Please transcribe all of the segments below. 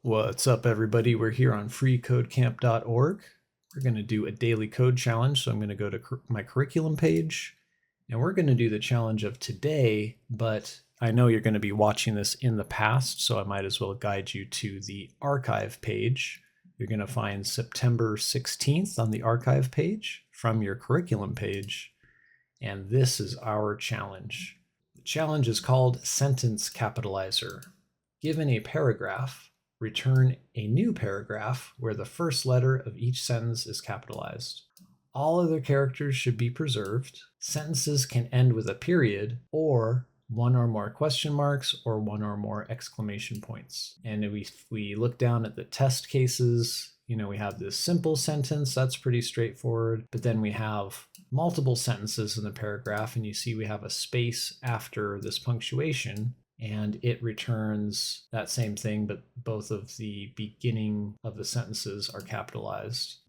What's up, everybody? We're here on FreeCodeCamp.org. We're going to do a daily code challenge. So I'm going to go to my curriculum page, and we're going to do the challenge of today, but I know you're going to be watching this in the past, so I might as well guide you to the archive page. You're going to find September 16th on the archive page from your curriculum page, and this is our challenge. The challenge is called Sentence Capitalizer. Given a paragraph, return a new paragraph where the first letter of each sentence is capitalized. All other characters should be preserved. Sentences can end with a period or one or more question marks or one or more exclamation points. And if we look down at the test cases, we have this simple sentence, that's pretty straightforward, but then we have multiple sentences in the paragraph, and you see we have a space after this punctuation, and it returns that same thing, but both of the beginning of the sentences are capitalized.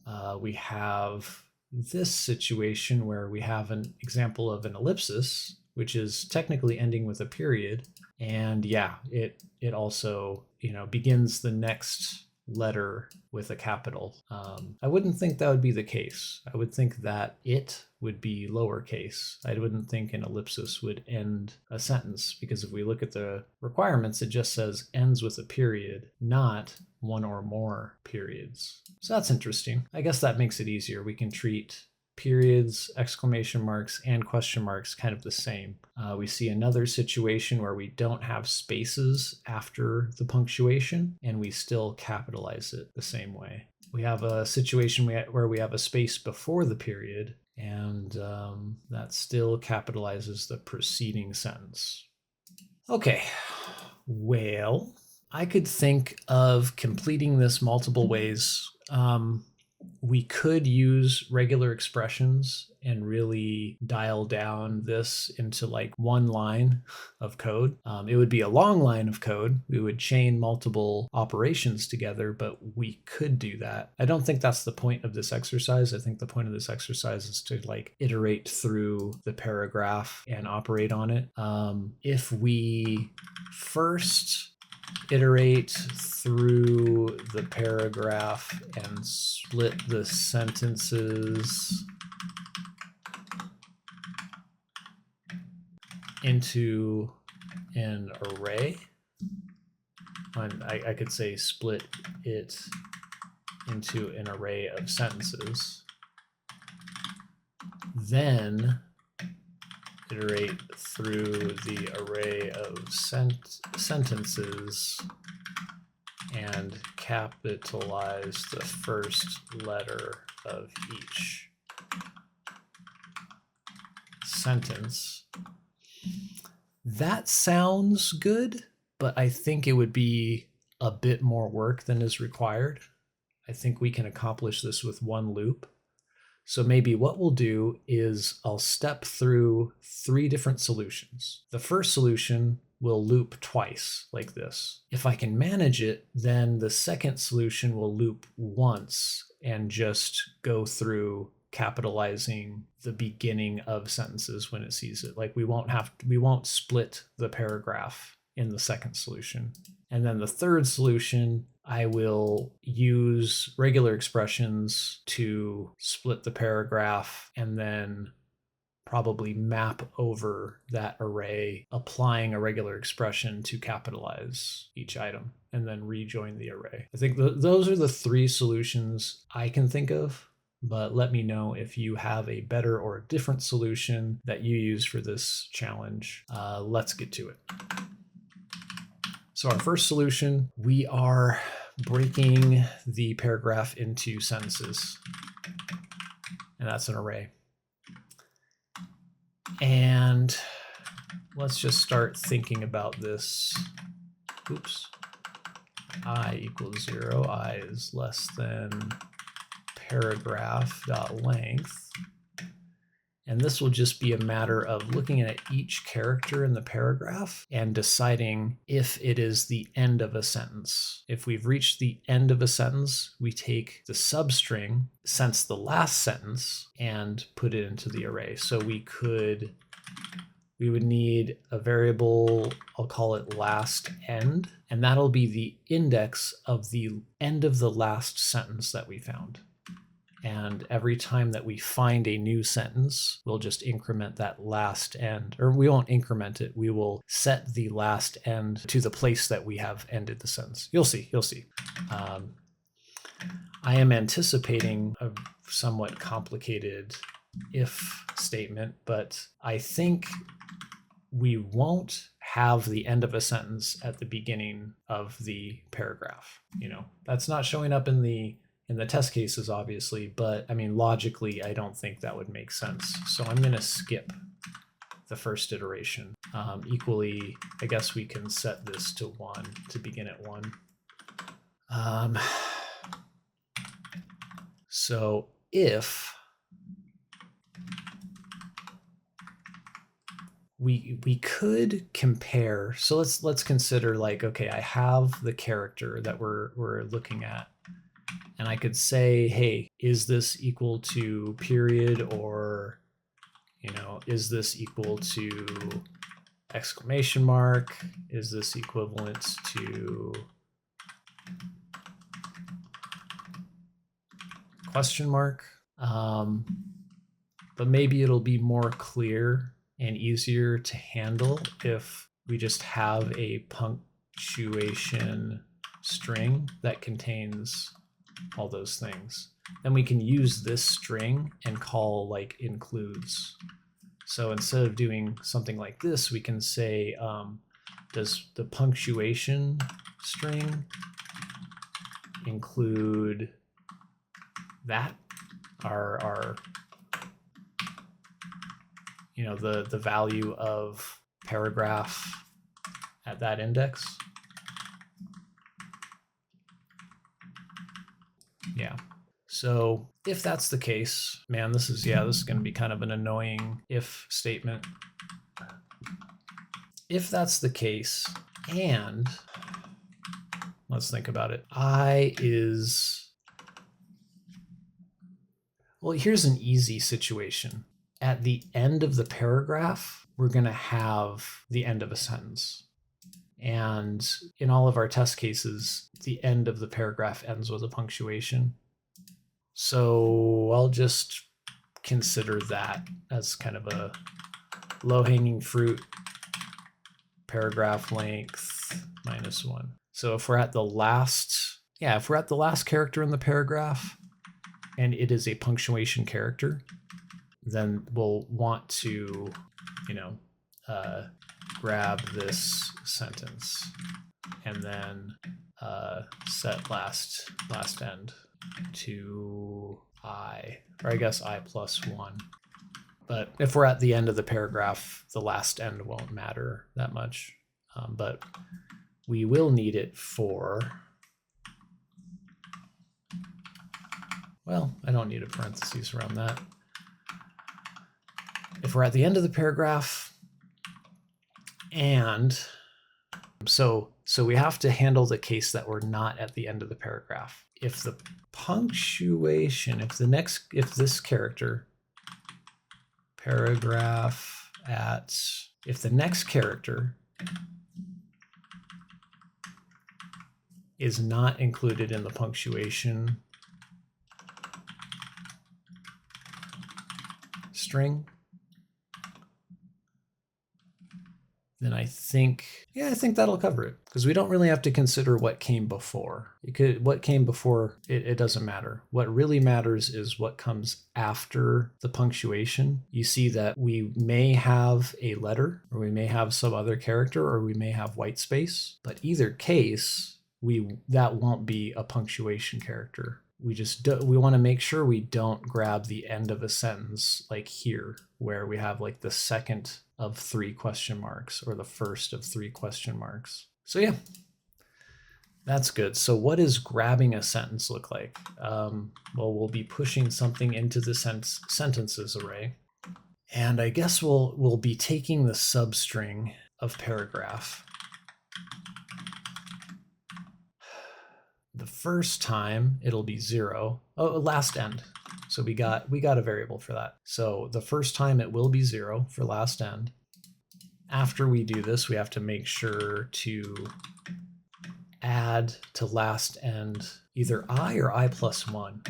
We have this situation where we have an example of an ellipsis, which is technically ending with a period. And yeah, it also, begins the next letter with a capital. I wouldn't think that would be the case. I would think that it would be lowercase. I wouldn't think an ellipsis would end a sentence, because if we look at the requirements, it just says ends with a period, not one or more periods. So that's interesting. I guess that makes it easier. We can treat periods, exclamation marks, and question marks kind of the same. We see another situation where we don't have spaces after the punctuation, and we still capitalize it the same way. We have a situation where we have a space before the period, and that still capitalizes the preceding sentence. Okay, well, I could think of completing this multiple ways. We could use regular expressions and really dial down this into like one line of code. It would be a long line of code. We would chain multiple operations together, but we could do that. I don't think that's the point of this exercise. I think the point of this exercise is to iterate through the paragraph and operate on it. If we first iterate through the paragraph and split the sentences into an array. I could say split it into an array of sentences. Then iterate through the array of sentences and capitalize the first letter of each sentence. That sounds good, but I think it would be a bit more work than is required. I think we can accomplish this with one loop. So maybe what we'll do is I'll step through 3 different solutions. The first solution will loop twice like this. If I can manage it, then the second solution will loop once and just go through capitalizing the beginning of sentences when it sees it. Like we won't split the paragraph in the second solution. And then the third solution, I will use regular expressions to split the paragraph and then probably map over that array, applying a regular expression to capitalize each item, and then rejoin the array. I think those are the 3 solutions I can think of, but let me know if you have a better or a different solution that you use for this challenge. Let's get to it. So our first solution, we are breaking the paragraph into sentences, and that's an array. And let's just start thinking about this. Oops. I equals 0, I is less than paragraph.length. And this will just be a matter of looking at each character in the paragraph and deciding if it is the end of a sentence. If we've reached the end of a sentence, we take the substring since the last sentence and put it into the array. So we could we would need a variable, I'll call it last end, and that'll be the index of the end of the last sentence that we found. And every time that we find a new sentence, we'll just increment that last end, or we won't increment it. We will set the last end to the place that we have ended the sentence. You'll see. I am anticipating a somewhat complicated if statement, but I think we won't have the end of a sentence at the beginning of the paragraph. That's not showing up in the test cases, obviously, but I mean, logically, I don't think that would make sense. So I'm going to skip the first iteration. Equally, I guess we can set this to 1 to begin at 1. So if we could compare, so let's consider, like, okay, I have the character that we're looking at, and I could say, hey, is this equal to period, or is this equal to exclamation mark? Is this equivalent to question mark? But maybe it'll be more clear and easier to handle if we just have a punctuation string that contains all those things. Then we can use this string and call like includes. So instead of doing something like this, we can say, does the punctuation string include that? Our the value of paragraph at that index. Yeah. So if that's the case, man, this is going to be kind of an annoying if statement. If that's the case, and let's think about it. Well, here's an easy situation. At the end of the paragraph, we're going to have the end of a sentence. And in all of our test cases, the end of the paragraph ends with a punctuation. So I'll just consider that as kind of a low-hanging fruit. Paragraph length -1. So if we're at the last, character in the paragraph, and it is a punctuation character, then we'll want to, grab this sentence and then set last end to I, or I guess I plus 1. But if we're at the end of the paragraph, the last end won't matter that much. But we will need it for, well, I don't need a parentheses around that. If we're at the end of the paragraph, and so we have to handle the case that we're not at the end of the paragraph. If the punctuation, if this character, paragraph at, if the next character is not included in the punctuation string, then I think that'll cover it, because we don't really have to consider what came before. What came before, it doesn't matter. What really matters is what comes after the punctuation. You see that we may have a letter, or we may have some other character, or we may have white space, but either case, that won't be a punctuation character. We want to make sure we don't grab the end of a sentence like here, where we have like the second of 3 question marks or the first of 3 question marks. So yeah, that's good. So what does grabbing a sentence look like? Well, we'll be pushing something into the sentences array. And I guess we'll be taking the substring of paragraph. The first time it'll be 0. Oh, last end. So we got a variable for that. So the first time it will be 0 for last end. after we do this, we have to make sure to add to last end either I or I plus 1.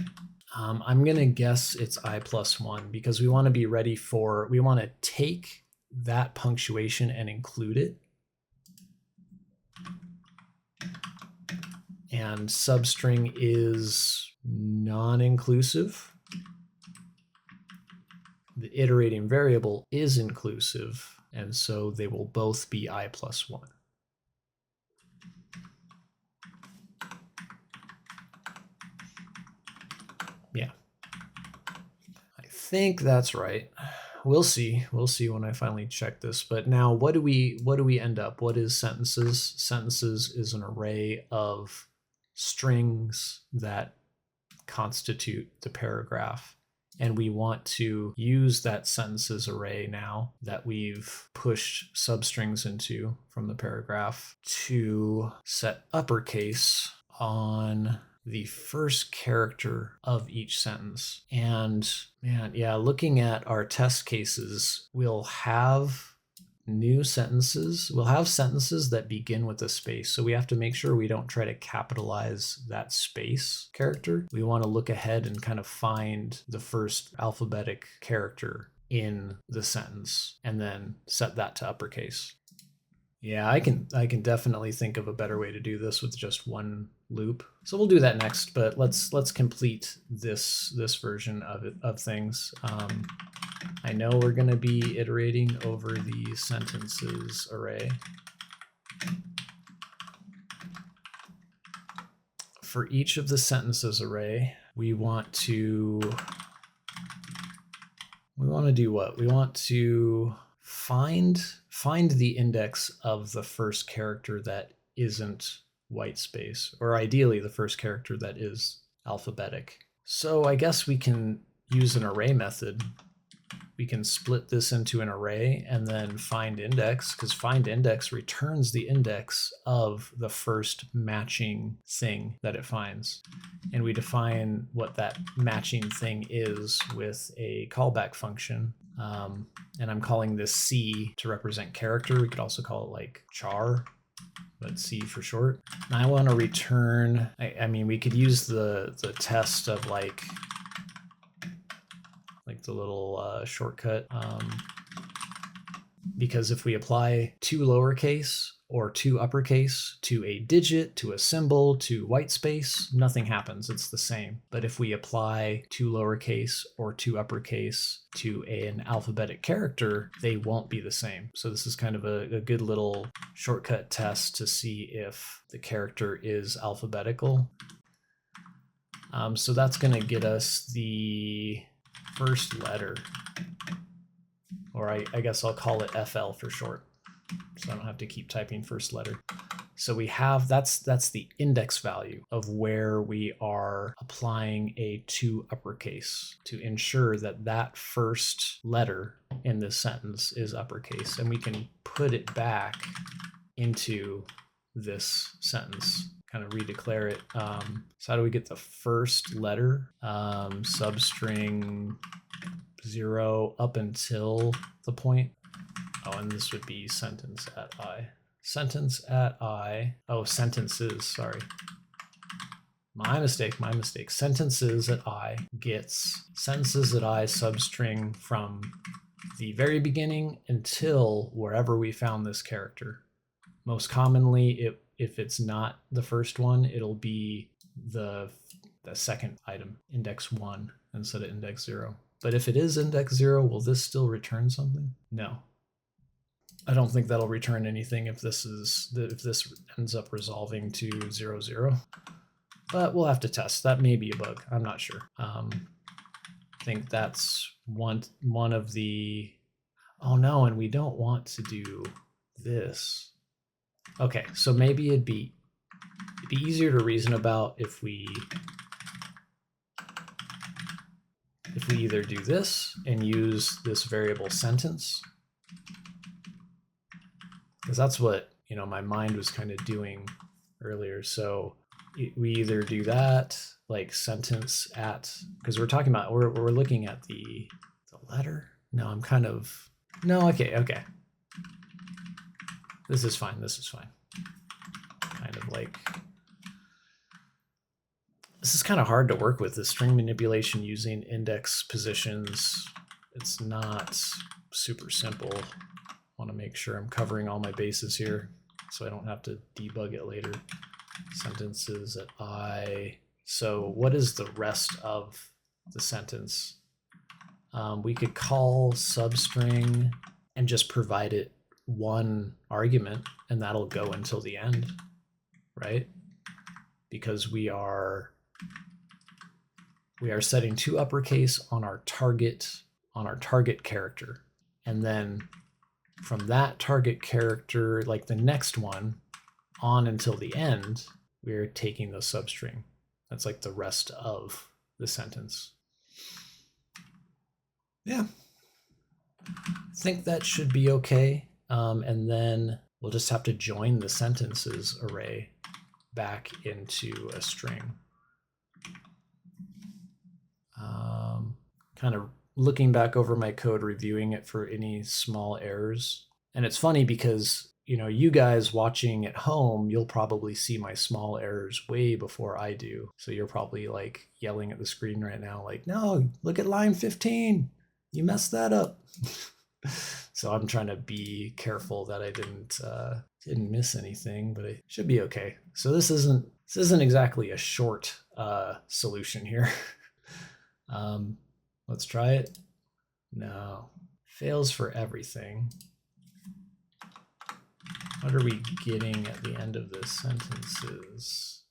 I'm going to guess it's I plus 1 because we want to be ready for, we want to take that punctuation and include it. And substring is non-inclusive. The iterating variable is inclusive, and so they will both be I plus 1. Yeah. I think that's right. We'll see. We'll see when I finally check this. But now what do we end up? What is sentences? Sentences is an array of strings that constitute the paragraph. And we want to use that sentences array now that we've pushed substrings into from the paragraph to set uppercase on the first character of each sentence. And man, yeah, looking at our test cases, we'll have new sentences. We'll have sentences that begin with a space. So we have to make sure we don't try to capitalize that space character. We want to look ahead and kind of find the first alphabetic character in the sentence and then set that to uppercase. Yeah, I can definitely think of a better way to do this with just one loop. So we'll do that next, but let's complete this version of things. I know we're going to be iterating over the sentences array. For each of the sentences array, we want to do what? We want to find the index of the first character that isn't white space, or ideally the first character that is alphabetic. So I guess we can use an array method. We can split this into an array and then find index, because find index returns the index of the first matching thing that it finds. And we define what that matching thing is with a callback function. And I'm calling this C to represent character. We could also call it like char, but C for short. And I want to return, I mean, we could use the test of like the little shortcut, because if we apply 2 lowercase or 2 uppercase to a digit, to a symbol, to white space, nothing happens. It's the same. But if we apply 2 lowercase or 2 uppercase to an alphabetic character, they won't be the same. So this is kind of a good little shortcut test to see if the character is alphabetical. So that's going to get us the first letter, or I guess I'll call it FL for short, so I don't have to keep typing first letter. So we have, that's the index value of where we are applying a 2 uppercase to ensure that that first letter in this sentence is uppercase, and we can put it back into this sentence, kind of redeclare it. So how do we get the first letter? Substring 0 up until the point. Oh, and this would be sentence at I. Sentence at I. Oh, sentences, sorry. My mistake. Sentences at I gets sentences at I substring from the very beginning until wherever we found this character. Most commonly, if it's not the first one, it'll be the second item, index 1 instead of index 0. But if it is index 0, will this still return something? No. I don't think that'll return anything if this ends up resolving to 0, 0. But we'll have to test. That may be a bug. I'm not sure. I think that's one of the... Oh no, and we don't want to do this. Okay, so maybe it'd be easier to reason about if we either do this and use this variable sentence, because that's what, you know, my mind was kind of doing earlier. So we either do that, like sentence at, because we're talking about, we're looking at the letter. No, I'm kind of, no, okay. This is fine. This is fine. Kind of like, this is kind of hard to work with, the string manipulation using index positions. It's not super simple. I want to make sure I'm covering all my bases here so I don't have to debug it later. Sentences at I. So what is the rest of the sentence? We could call substring and just provide it one argument, and that'll go until the end, right? Because we are setting to uppercase on our target character, and then from that target character, like the next one on until the end, we're taking the substring. That's like the rest of the sentence. Yeah, I think that should be okay. And then we'll just have to join the sentences array back into a string. Kind of looking back over my code, reviewing it for any small errors. And it's funny because, you know, you guys watching at home, you'll probably see my small errors way before I do. So you're probably like yelling at the screen right now, like, no, look at line 15. You messed that up. So I'm trying to be careful that I didn't miss anything, but it should be okay. So this isn't exactly a short solution here. Let's try it. No, fails for everything. What are we getting at the end of this sentences?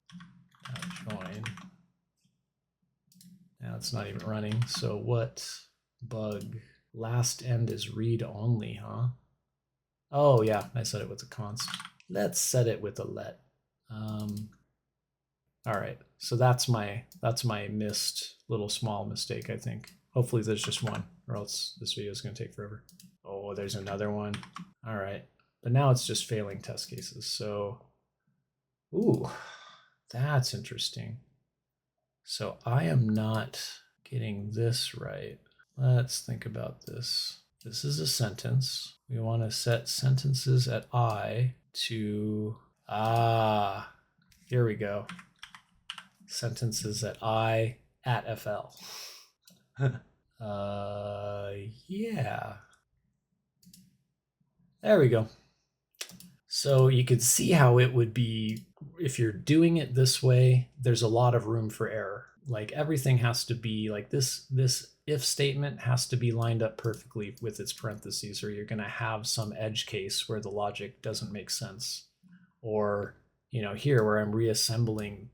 Join. Now it's not even running. So what bug? Last end is read only, huh? Oh yeah, I set it with a const. Let's set it with a let. All right, so that's my missed little small mistake, I think. Hopefully there's just one, or else this video is going to take forever. Oh, there's another one. All right, but now it's just failing test cases. So, ooh, that's interesting. So I am not getting this right. Let's think about this. This is a sentence. We want to set sentences at I to, here we go. Sentences at I at FL. Yeah. There we go. So you could see how it would be, if you're doing it this way, there's a lot of room for error. Like everything has to be like this if statement has to be lined up perfectly with its parentheses, or you're going to have some edge case where the logic doesn't make sense. Or, you know, here where I'm reassembling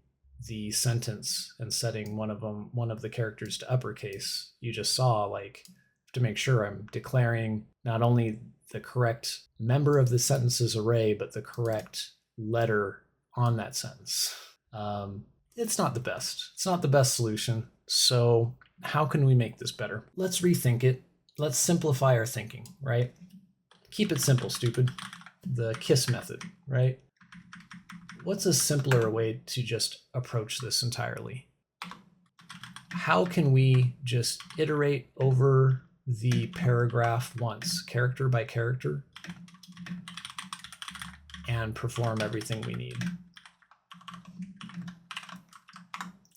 the sentence and setting one of the characters to uppercase, you just saw, like, to make sure I'm declaring not only the correct member of the sentences array, but the correct letter on that sentence. It's not the best. It's not the best solution. So how can we make this better? Let's rethink it. Let's simplify our thinking, right? Keep it simple, stupid. The KISS method, right? What's a simpler way to just approach this entirely? How can we just iterate over the paragraph once, character by character, and perform everything we need?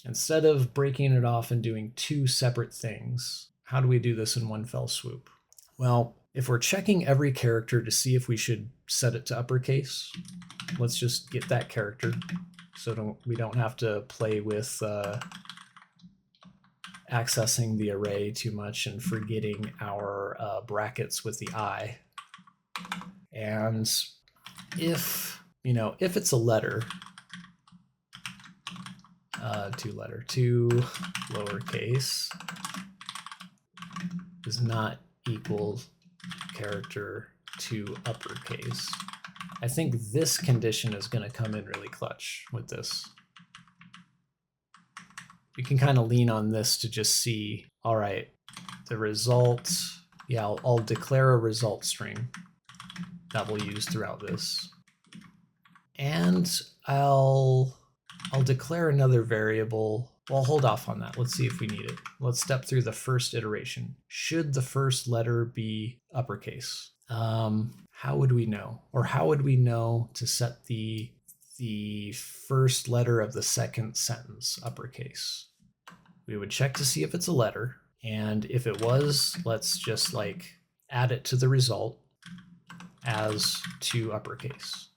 Instead of breaking it off and doing two separate things, how do we do this in one fell swoop? Well, if we're checking every character to see if we should set it to uppercase, let's just get that character so we don't have to play with accessing the array too much and forgetting our brackets with the I. And if it's a letter, two lowercase does not equal character to uppercase, I think this condition is going to come in really clutch with this. You can kind of lean on this to just see, all right, the result, yeah, I'll declare a result string that we'll use throughout this. And I'll declare another variable. Well, hold off on that. Let's see if we need it. Let's step through the first iteration. Should the first letter be uppercase? how would we know? Or how would we know to set the first letter of the second sentence uppercase? We would check to see if it's a letter. And if it was, let's just like add it to the result as to uppercase.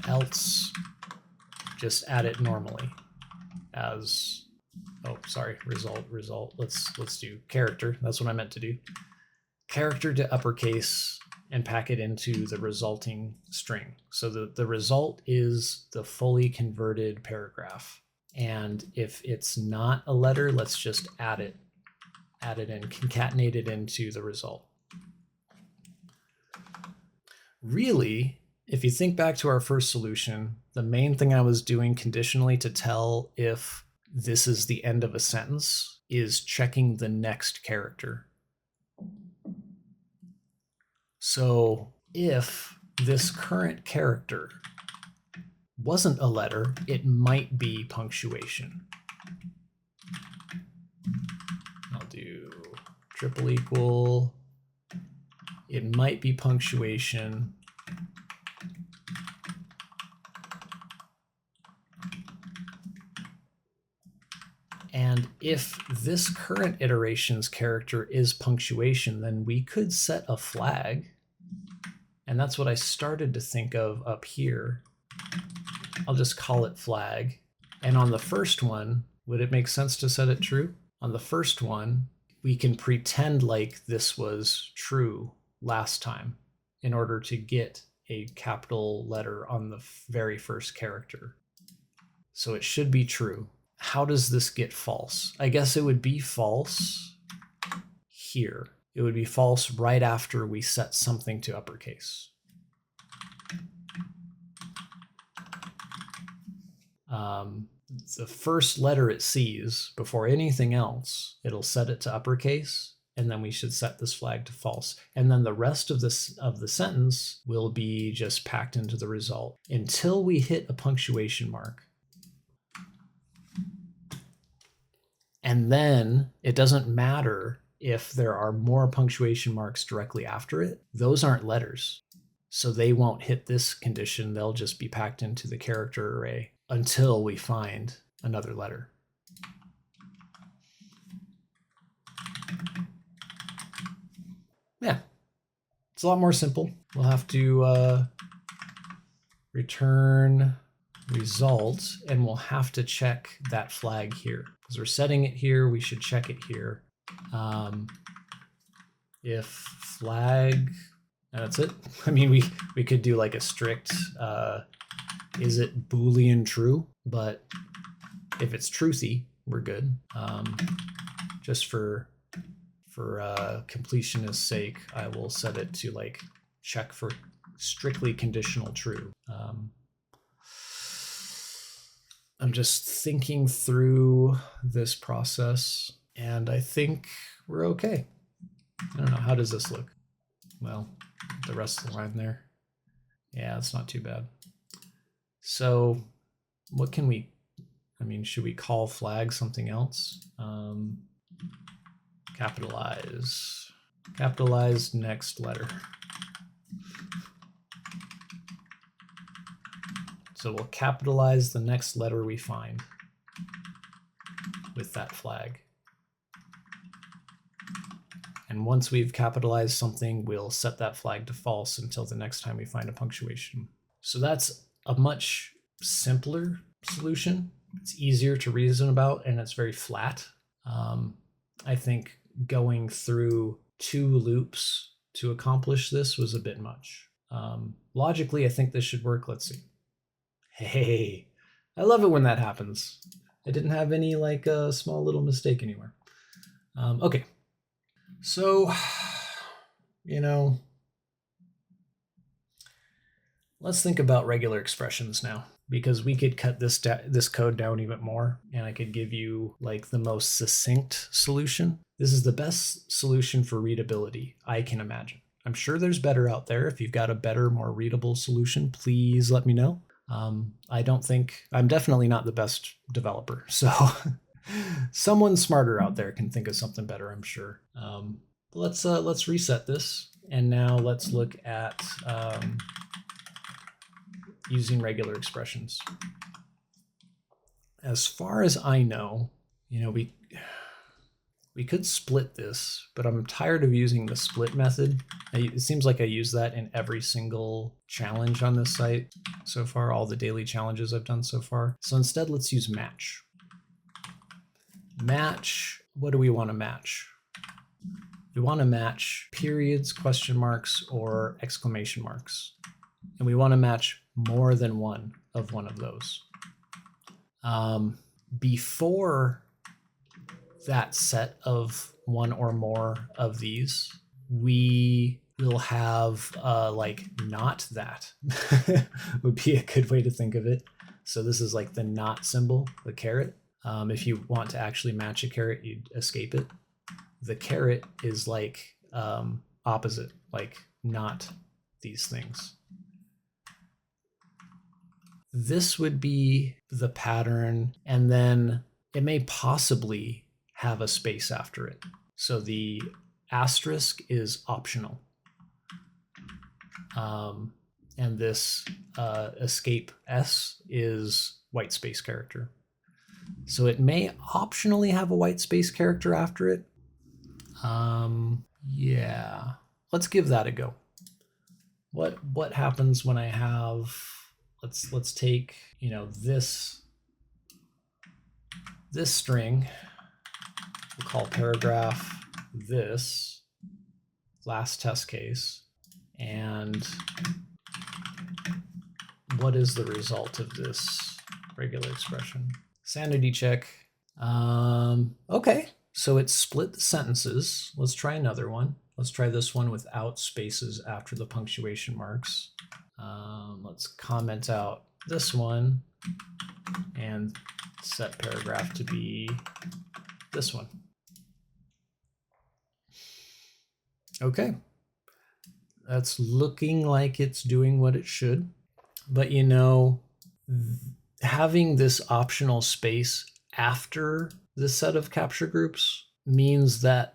Else, just add it normally as, oh, sorry, result. Let's do character. That's what I meant to do. Character to uppercase and pack it into the resulting string. So the result is the fully converted paragraph. And if it's not a letter, let's just add it in, concatenate it into the result. Really, if you think back to our first solution, the main thing I was doing conditionally to tell if this is the end of a sentence is checking the next character. So if this current character wasn't a letter, it might be punctuation. I'll do triple equal. It might be punctuation. And if this current iteration's character is punctuation, then we could set a flag. And that's what I started to think of up here. I'll just call it flag. And on the first one, would it make sense to set it true? On the first one, we can pretend like this was true last time in order to get a capital letter on the very first character. So it should be true. How does this get false? I guess it would be false here. It would be false right after we set something to uppercase. The first letter it sees before anything else, it'll set it to uppercase, and then we should set this flag to false. And then the rest of the sentence will be just packed into the result until we hit a punctuation mark. And then it doesn't matter if there are more punctuation marks directly after it. Those aren't letters, so they won't hit this condition. They'll just be packed into the character array until we find another letter. Yeah, it's a lot more simple. We'll have to return result, and we'll have to check that flag here. Because we're setting it here, we should check it here. If flag, that's it. I mean, we could do like a strict, is it Boolean true? But if it's truthy, we're good. Just for completionist sake, I will set it to like check for strictly conditional true. I'm just thinking through this process, and I think we're okay. I don't know, how does this look? Well, the rest of the line there. Yeah, it's not too bad. So what can we, I mean, should we call flag something else? Capitalize next letter. So we'll capitalize the next letter we find with that flag. And once we've capitalized something, we'll set that flag to false until the next time we find a punctuation. So that's a much simpler solution. It's easier to reason about, and it's very flat. I think going through 2 loops to accomplish this was a bit much. Logically, I think this should work. Let's see. Hey, I love it when that happens. I didn't have any like a small little mistake anywhere. Okay, so, you know, let's think about regular expressions now, because we could cut this code down even more, and I could give you like the most succinct solution. This is the best solution for readability I can imagine. I'm sure there's better out there. If you've got a better, more readable solution, please let me know. I'm definitely not the best developer, so someone smarter out there can think of something better, I'm sure. let's reset this, and now let's look at using regular expressions. As far as I know, we could split this, but I'm tired of using the split method. It seems like I use that in every single challenge on this site so far, all the daily challenges I've done so far. So instead, let's use match. Match, what do we want to match? We want to match periods, question marks, or exclamation marks. And we want to match more than one of those. Before that set of one or more of these, we will have like not that would be a good way to think of it. So this is like the not symbol, the caret. If you want to actually match a caret, you'd escape it. The caret is like opposite, like not these things. This would be the pattern, and then it may possibly have a space after it. So the asterisk is optional. And this escape S is white space character. So it may optionally have a white space character after it. Yeah, let's give that a go. What happens when I have, let's take, this string, we'll call paragraph this last test case, and what is the result of this regular expression? Sanity check. Okay, so it split the sentences. Let's try another one. Let's try this one without spaces after the punctuation marks. Let's comment out this one and set paragraph to be this one. Okay, that's looking like it's doing what it should. But having this optional space after the set of capture groups means that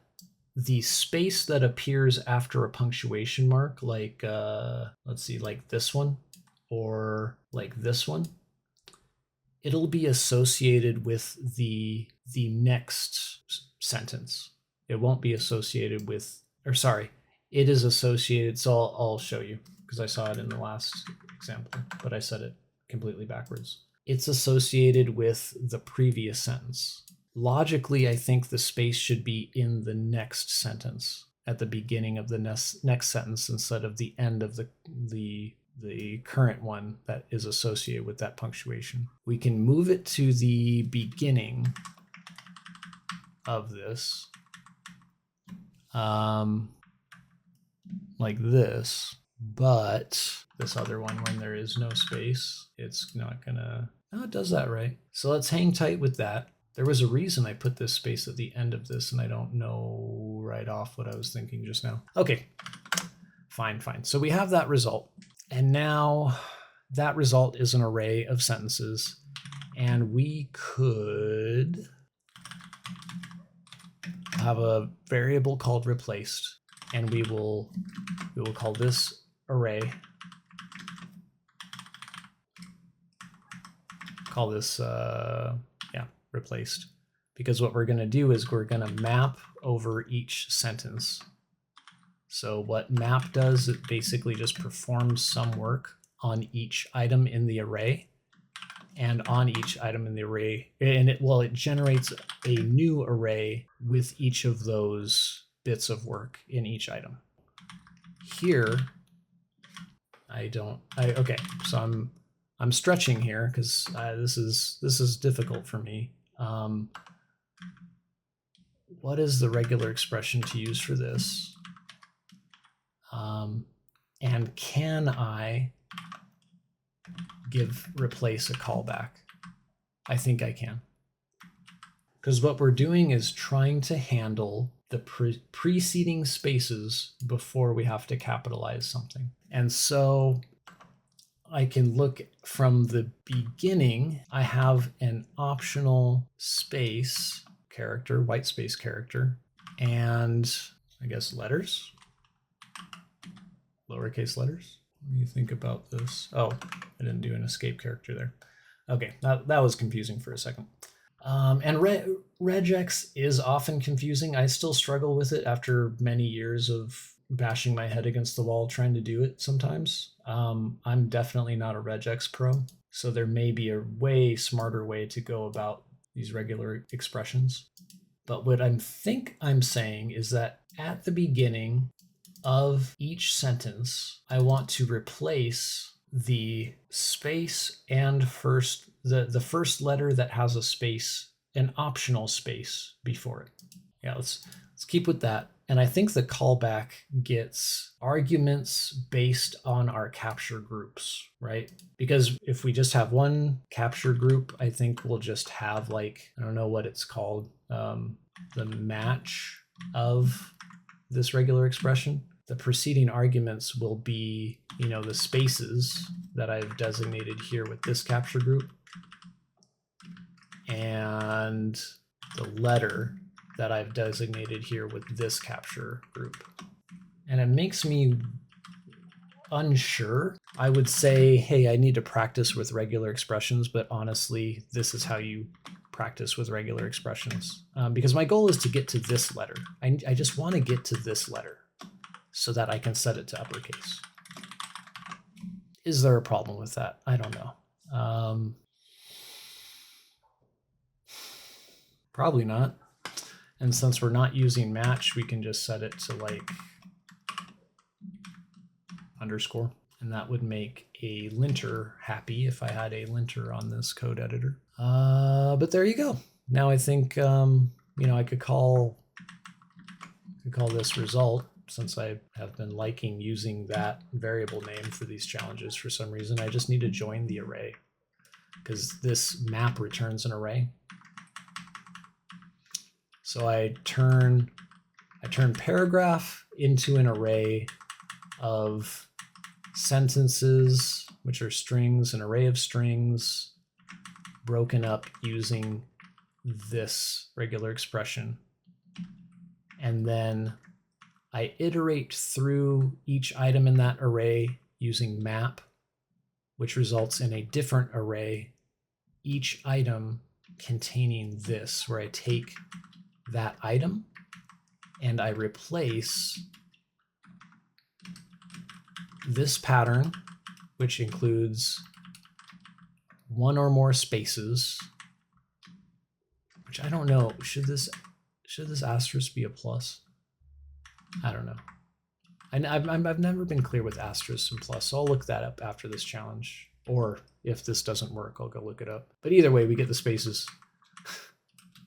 the space that appears after a punctuation mark, like let's see, like this one or like this one, it'll be associated with the next sentence. It won't be associated with, or sorry, it is associated. So I'll show you because I saw it in the last example, but I said it completely backwards. It's associated with the previous sentence. Logically, I think the space should be in the next sentence, at the beginning of the next sentence instead of the end of the current one that is associated with that punctuation. We can move it to the beginning of this, like this, but this other one, when there is no space, it's not gonna, no, it does that right. So let's hang tight with that. There was a reason I put this space at the end of this, and I don't know right off what I was thinking just now. Okay, fine. So we have that result. And now that result is an array of sentences, and we could have a variable called replaced, and we will call this array, call this replaced, because what we're going to do is we're going to map over each sentence. So what map does, it basically just performs some work on each item in the array, and on each item in the array, and it generates a new array with each of those bits of work in each item. Here, okay, so I'm stretching here because this is difficult for me. What is the regular expression to use for this? And can I replace a callback? I think I can. Because what we're doing is trying to handle the preceding spaces before we have to capitalize something. And so I can look from the beginning. I have an optional space character, white space character, and I guess letters, lowercase letters. What do you think about this? Oh, I didn't do an escape character there. Okay, that was confusing for a second. And regex is often confusing. I still struggle with it after many years of bashing my head against the wall trying to do it sometimes. I'm definitely not a regex pro, so there may be a way smarter way to go about these regular expressions. But what I think I'm saying is that at the beginning of each sentence, I want to replace the space and the first letter that has a space, an optional space before it. Yeah, let's keep with that. And I think the callback gets arguments based on our capture groups, right? Because if we just have one capture group, I think we'll just have like, I don't know what it's called, the match of this regular expression. The preceding arguments will be, you know, the spaces that I've designated here with this capture group and the letter that I've designated here with this capture group. And it makes me unsure. I would say, hey, I need to practice with regular expressions, but honestly, this is how you practice with regular expressions. Because my goal is to get to this letter. I just want to get to this letter so that I can set it to uppercase. Is there a problem with that? I don't know. Probably not. And since we're not using match, we can just set it to like underscore. And that would make a linter happy if I had a linter on this code editor. But there you go. Now I think, you know, I could call this result, since I have been liking using that variable name for these challenges for some reason. I just need to join the array because this map returns an array. So I turn paragraph into an array of sentences, which are strings, an array of strings broken up using this regular expression. And then I iterate through each item in that array using map, which results in a different array, each item containing this, where I take that item and I replace this pattern, which includes one or more spaces, which I don't know, should this asterisk be a plus? I don't know. I've never been clear with asterisks and plus, so I'll look that up after this challenge. Or if this doesn't work, I'll go look it up. But either way, we get the spaces.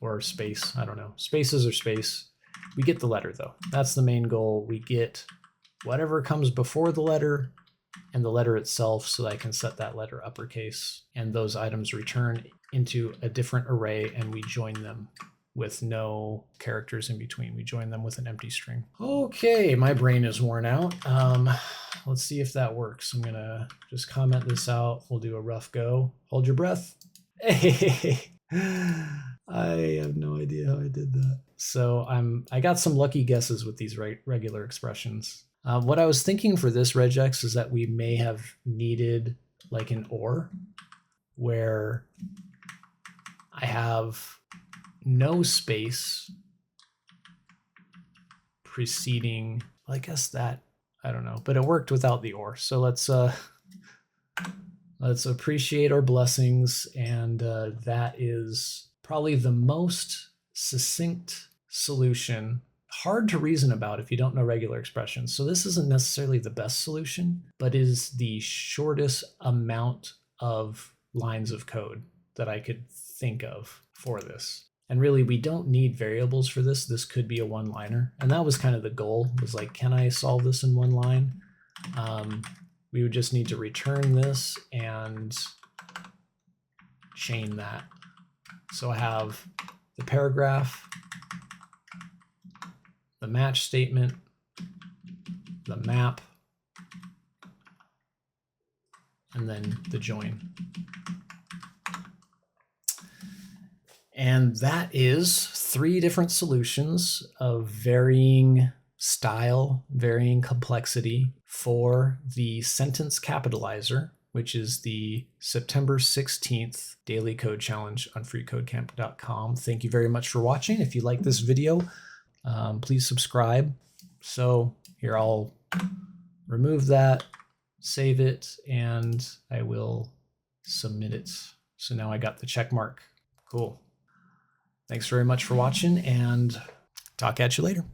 Or space, I don't know. Spaces or space. We get the letter though. That's the main goal. We get whatever comes before the letter and the letter itself, so that I can set that letter uppercase. And those items return into a different array and we join them with no characters in between. We join them with an empty string. Okay, my brain is worn out. Let's see if that works. I'm gonna just comment this out. We'll do a rough go. Hold your breath. Hey, I have no idea how I did that. So I got some lucky guesses with these regular expressions. What I was thinking for this regex is that we may have needed like an or, where I have no space preceding, well, I guess that, I don't know, but it worked without the or. So let's appreciate our blessings. And that is probably the most succinct solution, hard to reason about if you don't know regular expressions. So this isn't necessarily the best solution, but is the shortest amount of lines of code that I could think of for this. And really, we don't need variables for this. This could be a one-liner. And that was kind of the goal, was like, can I solve this in one line? We would just need to return this and chain that. So I have the paragraph, the match statement, the map, and then the join. And that is 3 different solutions of varying style, varying complexity for the sentence capitalizer, which is the September 16th daily code challenge on freecodecamp.com. Thank you very much for watching. If you like this video, please subscribe. So here, I'll remove that, save it, and I will submit it. So now I got the check mark. Cool. Thanks very much for watching, and talk at you later.